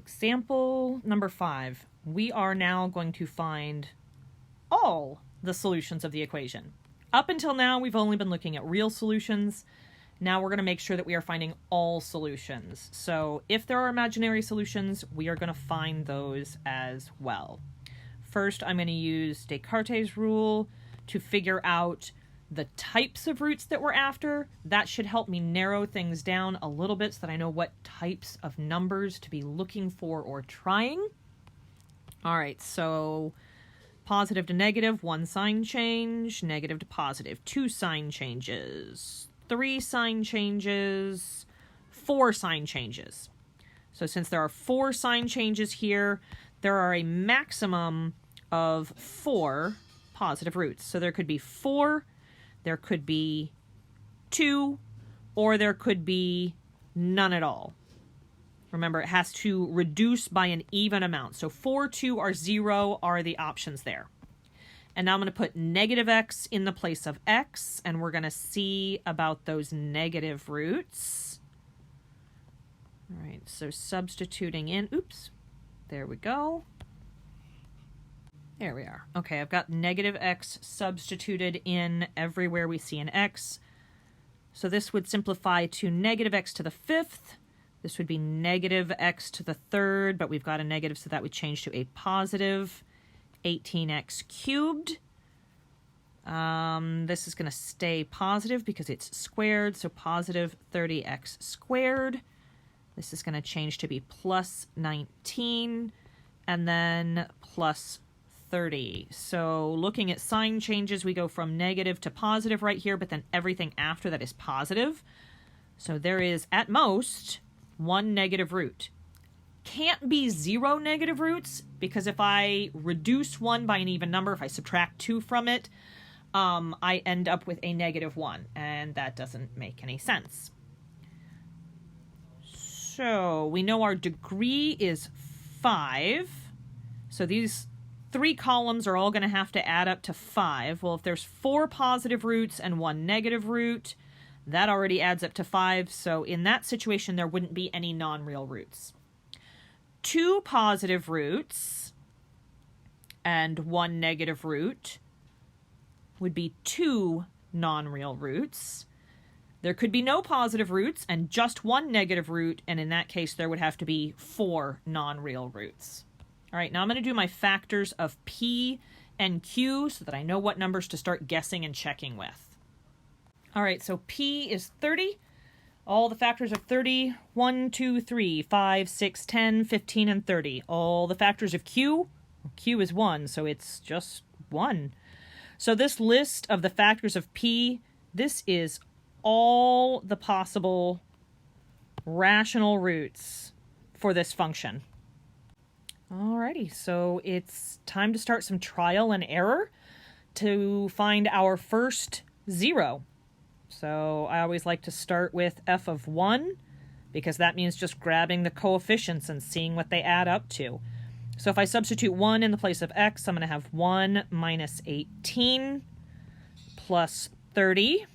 Example number 5. We are now going to find all the solutions of the equation. Up until now, we've only been looking at real solutions. Now we're going to make sure that we are finding all solutions. So if there are imaginary solutions, we are going to find those as well. First, I'm going to use Descartes' rule to figure out the types of roots that we're after. That should help me narrow things down a little bit so that I know what types of numbers to be looking for or trying. All right, so positive to negative, 1 sign change. Negative to positive, 2 sign changes. 3 sign changes. 4 sign changes. So since there are 4 sign changes here, there are a maximum of 4 positive roots. So there could be 4, there could be 2, or there could be none at all. Remember, it has to reduce by an even amount. So 4, 2, or 0 are the options there. And now I'm going to put negative x in the place of x, and we're going to see about those negative roots. All right, so substituting in, oops, there we go. There we are. Okay, I've got negative x substituted in everywhere we see an x. So this would simplify to negative x to the 5th. This would be negative x to the 3rd, but we've got a negative, so that would change to a positive 18x cubed. This is going to stay positive because it's squared, so positive 30x squared. This is going to change to be plus 19, and then plus 30. So looking at sign changes, we go from negative to positive right here, but then everything after that is positive. So there is, at most, 1 negative root. Can't be 0 negative roots, because if I reduce 1 by an even number, if I subtract 2 from it, I end up with a -1, and that doesn't make any sense. So we know our degree is 5. So these 3 columns are all going to have to add up to 5. Well, if there's 4 positive roots and 1 negative root, that already adds up to 5. So in that situation, there wouldn't be any non-real roots. 2 positive roots and 1 negative root would be 2 non-real roots. There could be no positive roots and just 1 negative root, and in that case, there would have to be 4 non-real roots. All right, now I'm going to do my factors of P and Q so that I know what numbers to start guessing and checking with. All right, so P is 30. All the factors of 30, 1, 2, 3, 5, 6, 10, 15, and 30. All the factors of Q, Q is 1, so it's just 1. So this list of the factors of P, this is all the possible rational roots for this function. Alrighty, so it's time to start some trial and error to find our first 0. So I always like to start with f of 1, because that means just grabbing the coefficients and seeing what they add up to. So if I substitute 1 in the place of x, I'm going to have 1 minus 18 plus 30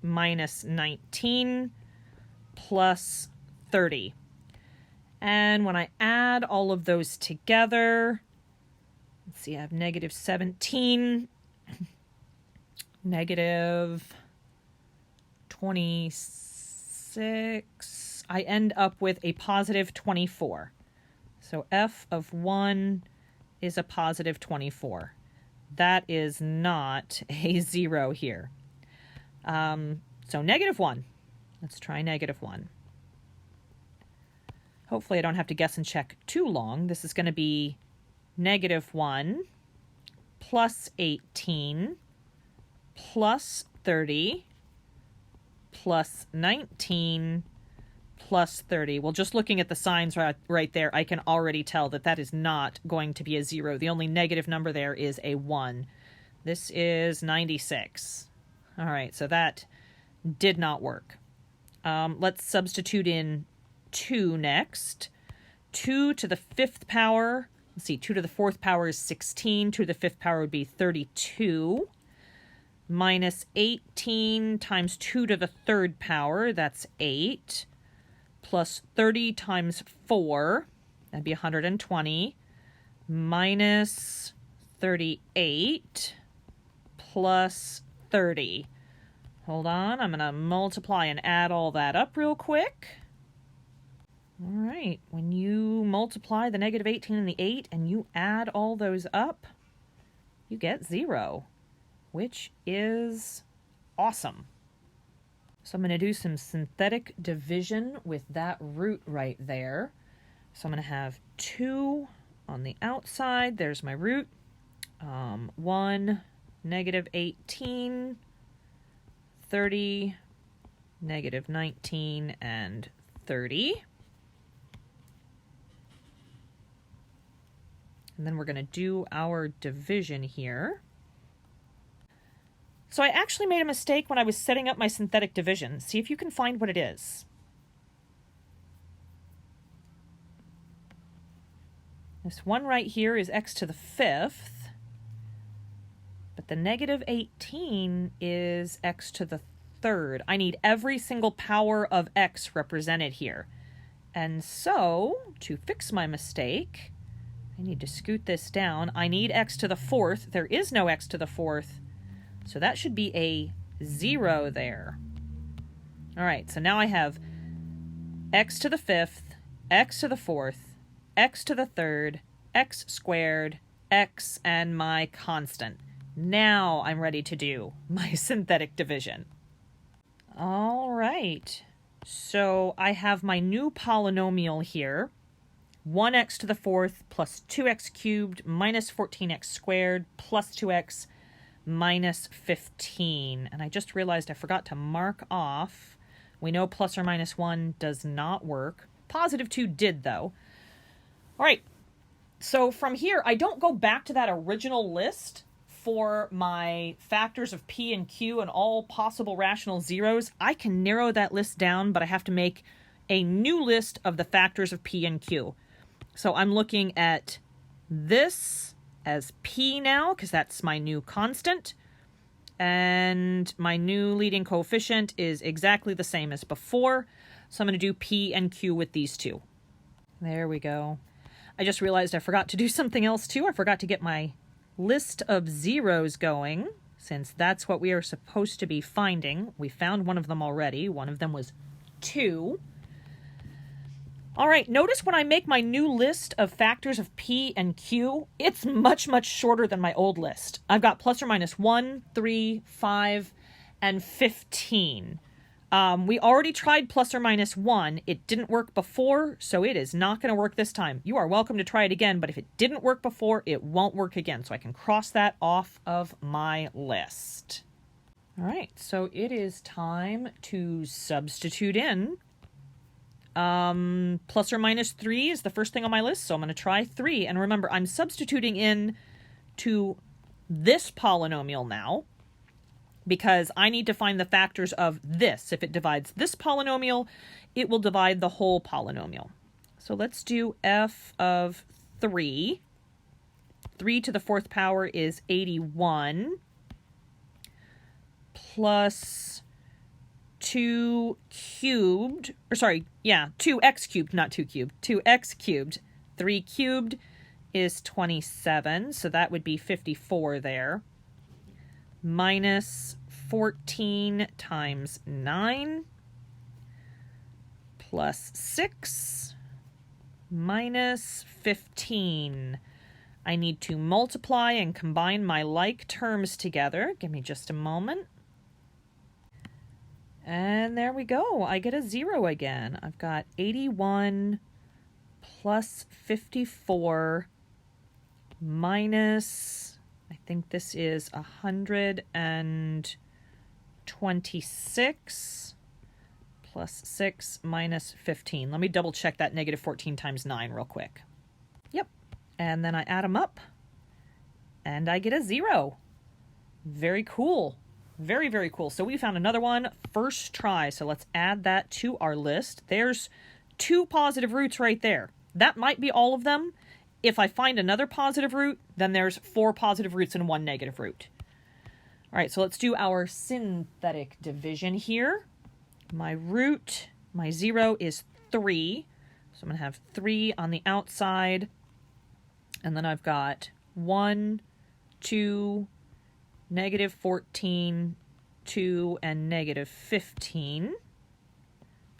minus 19 plus 30. And when I add all of those together, let's see, I have negative 17, negative 26. I end up with a positive 24. So f of 1 is a positive 24. That is not a 0 here. So negative 1. Let's try negative 1. Hopefully I don't have to guess and check too long. This is going to be negative 1 plus 18 plus 30 plus 19 plus 30. Well, just looking at the signs right there, I can already tell that that is not going to be a 0. The only negative number there is a 1. This is 96. All right, so that did not work. Let's substitute in 2 next. 2 to the 5th power. Let's see, 2 to the 4th power is 16. 2 to the 5th power would be 32. Minus 18 times 2 to the 3rd power, that's 8. Plus 30 times 4, That'd be 120 minus 38 plus 30. Hold on, I'm going to multiply and add all that up real quick. All right, when you multiply the negative 18 and the 8 and you add all those up, you get 0, which is awesome. So I'm going to do some synthetic division with that root right there. So I'm going to have 2 on the outside. There's my root. 1, negative 18, 30, negative 19, and 30. And then we're going to do our division here. So I actually made a mistake when I was setting up my synthetic division. See if you can find what it is. This one right here is x to the 5th. But the negative 18 is x to the 3rd. I need every single power of x represented here. And so, to fix my mistake, I need to scoot this down. I need x to the 4th. There is no x to the 4th. So that should be a 0 there. All right, so now I have x to the 5th, x to the 4th, x to the 3rd, x squared, x, and my constant. Now I'm ready to do my synthetic division. All right, so I have my new polynomial here. 1x to the 4th plus 2x cubed minus 14x squared plus 2x minus 15. And I just realized I forgot to mark off. We know plus or minus 1 does not work. Positive 2 did, though. All right, so from here, I don't go back to that original list for my factors of p and q and all possible rational zeros. I can narrow that list down, but I have to make a new list of the factors of p and q. So I'm looking at this as p now, because that's my new constant. And my new leading coefficient is exactly the same as before. So I'm going to do p and q with these two. There we go. I just realized I forgot to do something else too. I forgot to get my list of zeros going, since that's what we are supposed to be finding. We found one of them already. One of them was 2. All right, notice when I make my new list of factors of p and q, it's much, much shorter than my old list. I've got plus or minus 1, 3, 5, and 15. We already tried plus or minus 1. It didn't work before, so it is not going to work this time. You are welcome to try it again, but if it didn't work before, it won't work again. So I can cross that off of my list. All right, so it is time to substitute in. Plus or minus 3 is the first thing on my list, so I'm going to try 3. And remember, I'm substituting in to this polynomial now, because I need to find the factors of this. If it divides this polynomial, it will divide the whole polynomial. So let's do f of 3. 3 to the 4th power is 81, plus 2 cubed, or sorry, yeah, 2x cubed, not 2 cubed, 2x cubed. 3 cubed is 27, so that would be 54 there. Minus 14 times 9 plus 6 minus 15. I need to multiply and combine my like terms together. Give me just a moment. And there we go. I get a 0 again. I've got 81 plus 54 minus, I think this is 126 plus 6 minus 15. Let me double check that negative 14 times 9 real quick. Yep. And then I add them up and I get a 0. Very cool. Very, very cool. So we found another one first try. So let's add that to our list. There's 2 positive roots right there. That might be all of them. If I find another positive root, then there's 4 positive roots and 1 negative root. All right, so let's do our synthetic division here. My root, my 0 is 3. So I'm going to have 3 on the outside. And then I've got 1, 2, negative 14, 2, and negative 15.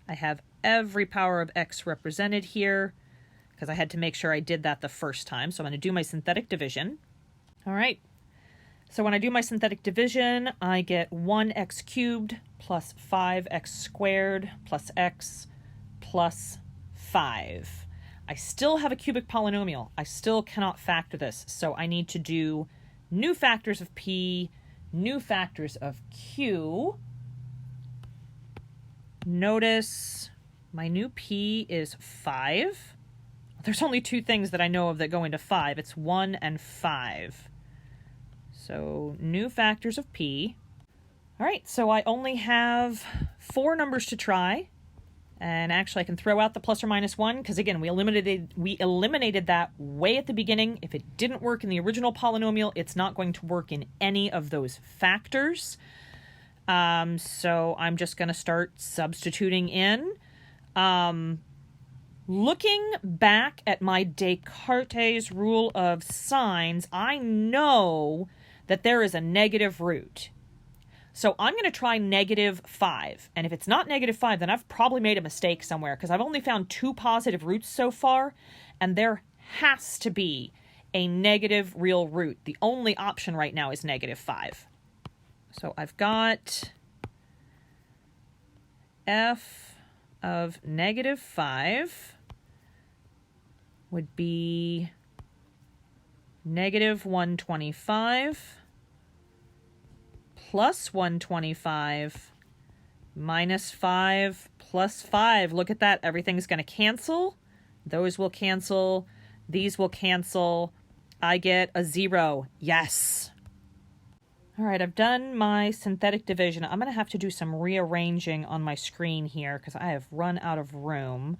I have every power of x represented here because I had to make sure I did that the first time. So I'm going to do my synthetic division. All right. So when I do my synthetic division, I get 1x cubed plus 5x squared plus x plus 5. I still have a cubic polynomial. I still cannot factor this. So I need to do new factors of p, new factors of q. Notice my new p is 5. There's only 2 things that I know of that go into 5. It's 1 and 5. So new factors of p. All right, so I only have 4 numbers to try. And actually I can throw out the plus or minus 1 because again, we eliminated that way at the beginning. If it didn't work in the original polynomial, it's not going to work in any of those factors. So I'm just going to start substituting in. Looking back at my Descartes' rule of signs, I know that there is a negative root. So I'm going to try negative 5. And if it's not negative 5, then I've probably made a mistake somewhere because I've only found 2 positive roots so far. And there has to be a negative real root. The only option right now is negative 5. So I've got f of negative 5 would be negative 125 plus 125 minus 5 plus 5. Look at that. Everything's going to cancel. Those will cancel. These will cancel. I get a 0. Yes. All right, I've done my synthetic division. I'm going to have to do some rearranging on my screen here because I have run out of room.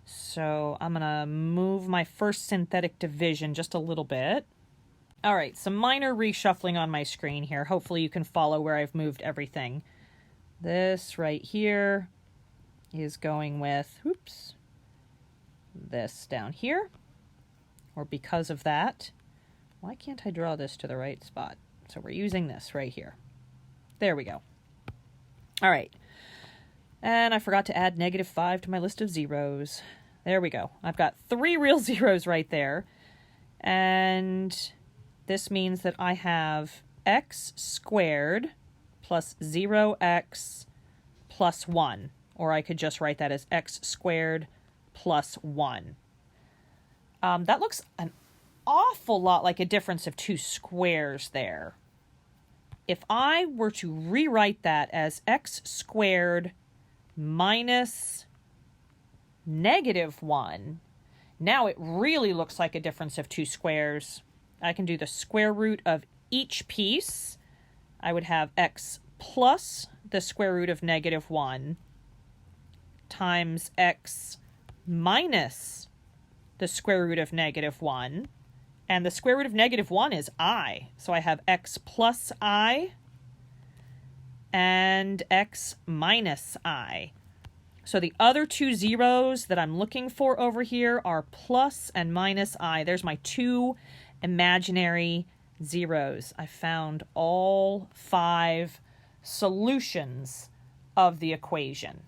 So I'm going to move my first synthetic division just a little bit. All right, some minor reshuffling on my screen here. Hopefully you can follow where I've moved everything. This right here is going with, oops, this down here. Or because of that, why can't I draw this to the right spot? So we're using this right here. There we go. All right. And I forgot to add negative 5 to my list of zeros. There we go. I've got 3 real zeros right there. And this means that I have x squared plus 0x plus 1. Or I could just write that as x squared plus 1. That looks an awful lot like a difference of 2 squares there. If I were to rewrite that as x squared minus negative 1, now it really looks like a difference of 2 squares. I can do the square root of each piece. I would have x plus the square root of negative 1 times x minus the square root of negative 1. And the square root of negative 1 is I. So I have x plus I and x minus I. So the other 2 zeros that I'm looking for over here are plus and minus I. There's my 2 imaginary zeros. I found all 5 solutions of the equation.